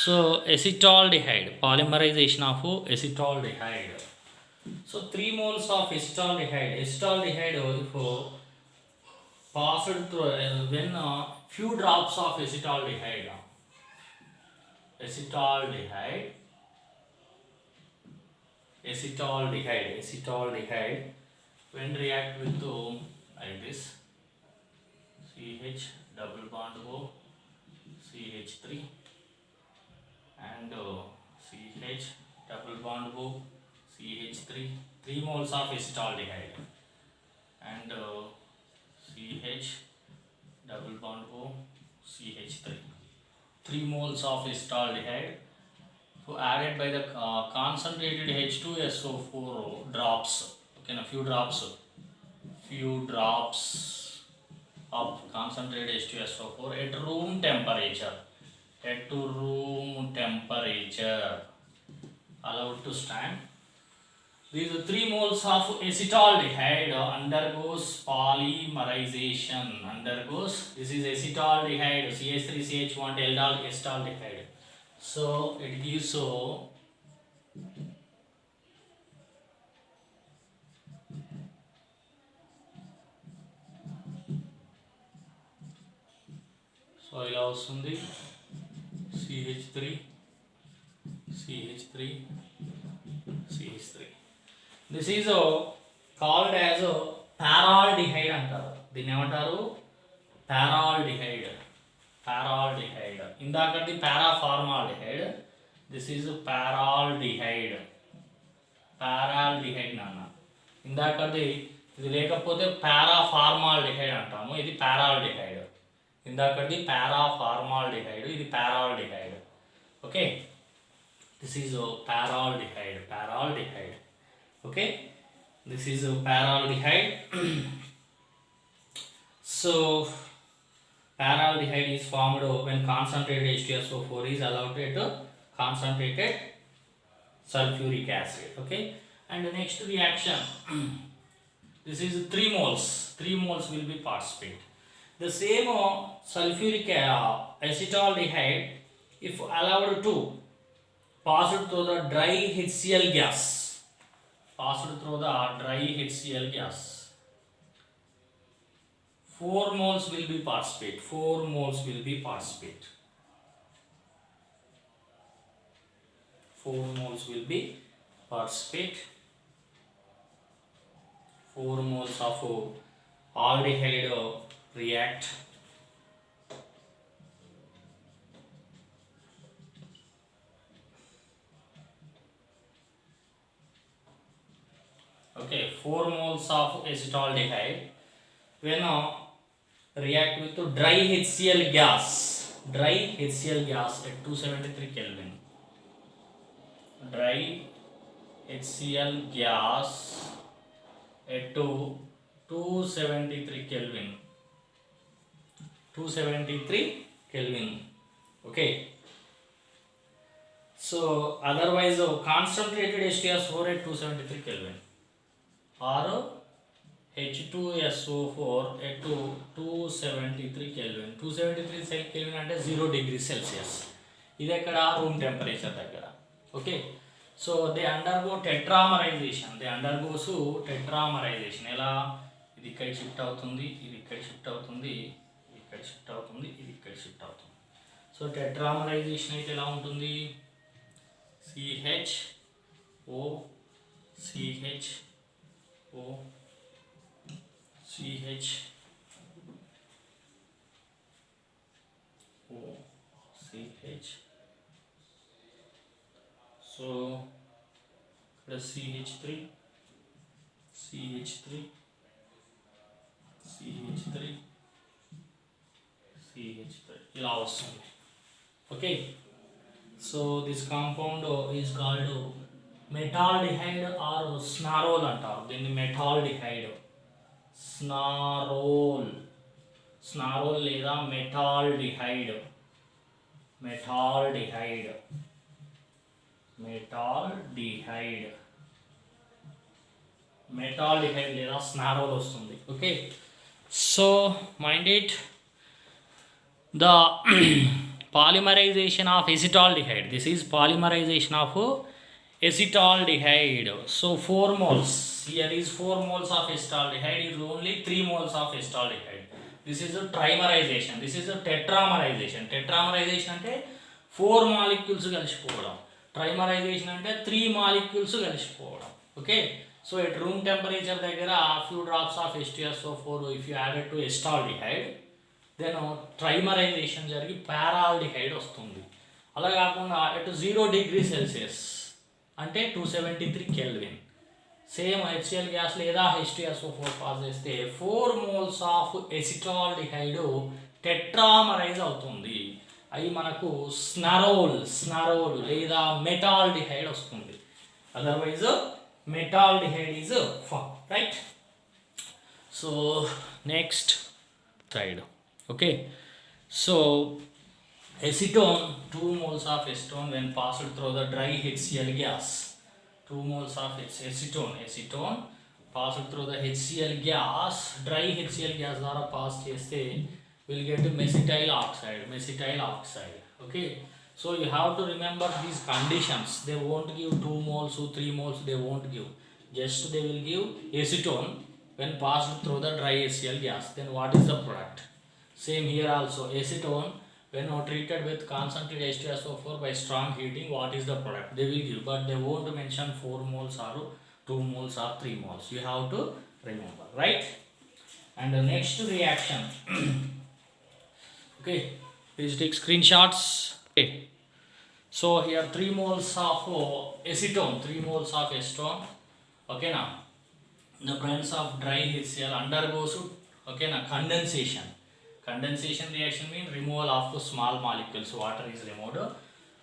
So acetaldehyde, polymerization of acetaldehyde. So 3 moles of acetaldehyde. Acetaldehyde if passed through when few drops of acetaldehyde, acetaldehyde, acetaldehyde when react with like this CH double bond O CH3 and CH double bond O CH3, 3 moles of acetaldehyde and CH double bond O CH3, 3 moles of acetaldehyde. So added by the concentrated H2SO4 drops, okay, a few drops of concentrated H2SO4 at room temperature, allowed to stand. These 3 moles of acetaldehyde undergoes polymerization. This is acetaldehyde, CH3CH1 aldol acetaldehyde. So it gives so ఇలా వస్తుంది CH3 CH3. This is called as paraldehyde అంటారు. దీన్ని ఏమంటారు? paraldehyde. ఇందాకది paraformaldehyde. This is paraldehyde నాన్న. ఇందాకది ఇది లేకపోతే paraformaldehyde అంటాము, ఇది paraldehyde. ఇందాకది paraformaldehyde, ఇది paraldehyde. Okay, this is paraldehyde. Okay, this is paraldehyde. So paraldehyde is formed when concentrated H2SO4 is allotted to concentrated sulfuric acid. Okay, and the next reaction this is 3 moles will be participate. The same sulfuric acetaldehyde, if allowed to pass through the dry HCl gas, 4 moles will be participate. 4 moles will be participate. 4 moles of aldehyde react. Okay, 4 moles of acetaldehyde when react with dry HCl gas at 273 Kelvin. Dry HCl gas at 273 Kelvin. Okay, so otherwise concentrated H2SO4 at 273 Kelvin or H2SO4 at 273 Kelvin. 273 Kelvin అంటే 0 degrees Celsius. ఇది ఎక్కడ? Room temperature దగ్గర. Okay, so they undergo tetramerization. ఎలా? ఇది ఇక్కడ shift అవుతుంది, ఇది ఇక్కడ షిఫ్ట్ అవుతుంది, ఇది ఇక్కడ షిఫట్ అవుతుంది, ఇది ఇక్కడ షిఫ్ట్ అవుతుంది. సో టెట్రామరైజేషన్ అయితే ఎలా ఉంటుంది? CHO CH so plus CH3 ఇలా వస్తుంది. Okay, so this compound is called metaldehyde or Snarol అంటారు. దీన్ని మెటాల్డిహైడ్, స్నారోల్ లేదా మెటాల్డిహైడ్ లేదా స్నారోల్ వస్తుంది. Okay, so mind it, the polymerization of acetaldehyde. This is polymerization of acetaldehyde. So 4 moles. Here is 4 moles of acetaldehyde. Is only 3 moles of acetaldehyde. This is a trimerization. This is a tetramerization. Tetramerization అంటే 4 molecules కలిసిపోవడం. Trimerization అంటే 3 molecules కలిసిపోవడం. Okay. So at room temperature దగ్గర few drops of H2SO4 if you add it to acetaldehyde, then trimerization జరిగి paraldehyde వస్తుంది. అలా కాకుండా at 0 degree Celsius అంటే 273 Kelvin same HCl gas లేదా H2SO4 pass చేస్తే 4 moles ఆఫ్ ఎసిటాల్డిహైడ్ టెట్రామరైజ్ అవుతుంది. అవి మనకు స్నరోల్ లేదా మెటాల్డిహైడ్ వస్తుంది. Otherwise metaldehyde is form, right? So next side. Okay, so acetone, 2 moles of acetone when passed through the dry HCl gas. 2 moles of acetone passed through the HCl gas, dry HCl gas ద్వారా pass చేస్తే will get mesitile oxide. Okay, so you have to remember these conditions. They won't give 2 moles or 3 moles, they won't give, just they will give acetone when passed through the dry HCl gas. Then what is the product? Same here also, acetone when treated with concentrated H2SO4 by strong heating, what is the product? They will give, but they won't mention 4 moles or 2 moles or 3 moles. You have to remember, right? And the next reaction okay, please take screenshots. Okay, so here 3 moles of acetone, 3 moles of acetone. Okay, now the presence of dry HCl undergoes, okay, now condensation reaction means removal of the small molecules, water is removed.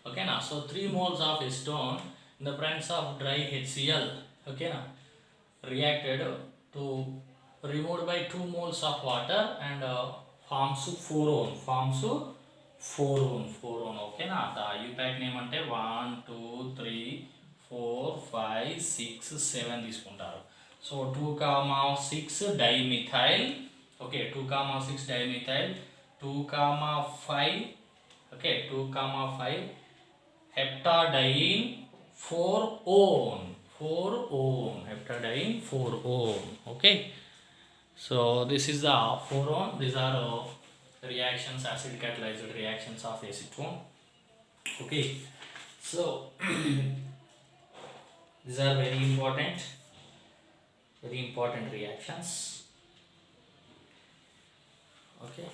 Okay, now so 3 moles of acetone in the presence of dry HCl, okay, now reacted to removed by 2 moles of water and forms furone. Okay, now the IUPAC name ante 1 2 3 4 5 6 7 తీసుకుంటారు. So 2,6 dimethyl, okay, 2,6 dimethyl, 2,5, okay, 2,5 heptadiene 4-one, heptadiene 4-one. Okay, so this is the 4-one. These are reactions, acid catalyzed reactions of acetone. Okay, so these are very important reactions. Okay.